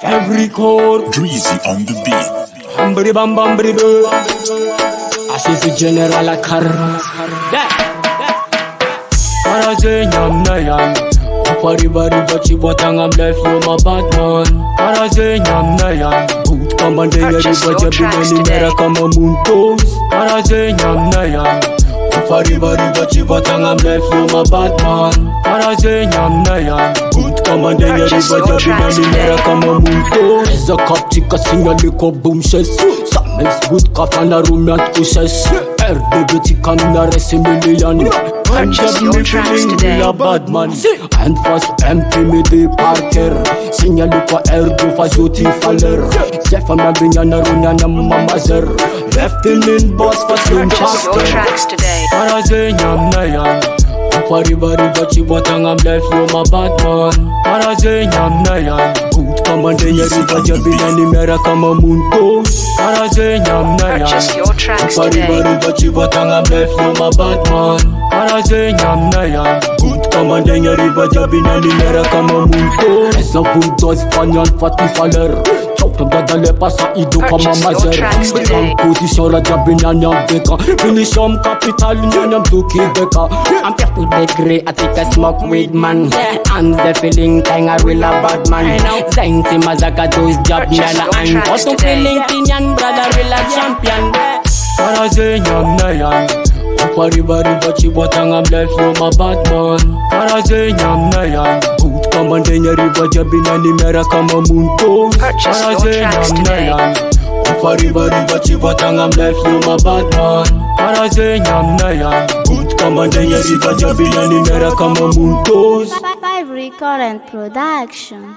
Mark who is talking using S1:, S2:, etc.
S1: Every chord
S2: Dreezy on the beat.
S1: Hambri bam bambri boo. Asifi general akar. Paraze nyam na yan. Afari bari bachi watang I'm left you my bad man. Paraze nyam na yan. Boot kamande yeri baja bimeni mera kama muntos. Paraze nyam na yan. Afari bari bachi watang I'm left you my bad man. Paraze nyam na yan. Boot kamande yeri baja bimeni mera kama muntos. Za kaptika sinyali ko boom ses. Samens good kafana rumiat kuses. Erdebeti kamna resimilian.
S3: Purchase your tracks today.
S1: Bad man. And first empty me the parker. Signal kwa ergo fa joti faller. Zefa na binya na runya na mamazer. Left him in boss for swim
S3: Purchase your
S1: pastor.
S3: tracks today.
S1: Paraze nyam na yan. Afari bari bachi watang I'm left you my bad man. Paraze nyam na yan. Boot kamande yeri baja binani mera kama muntos. Paraze nyam na yan.
S3: Purchase your tracks
S1: Afari
S3: today.
S1: bari bachi watang I'm left you my bad man. Paraze nyam na yan. Boot kamande yeri baja binani mera kama muntos. Esa bulldoze fanyan fati faller. Chopta dadale pasa ido kama
S3: Purchase your
S1: mazer.
S3: tracks today.
S1: Position raja binanyam beka. Finisham capital nyanyam tuki beka.
S4: I'm careful bakery, I take a smoke weed man. I'm the feeling kind of real a bad man. Zainti mazaka do his job
S3: Purchase
S4: man.
S3: your
S4: And
S3: tracks
S4: also
S3: today.
S4: feeling Kenyan brother real a champion.
S1: Paraze nyam na yan. Afari bari bachi watang I'm left you my bad man. Paraze nyam na yan. Boot kamande yeri baja binani mera kama muntos.
S3: Purchase your
S1: Paraze
S3: tracks
S1: nyam na
S3: today.
S1: yan. Afari bari bachi watang I'm left you my bad man. Paraze nyam na yan. Boot kamande yeri baja binani mera kama muntos.
S5: Five Recording Production.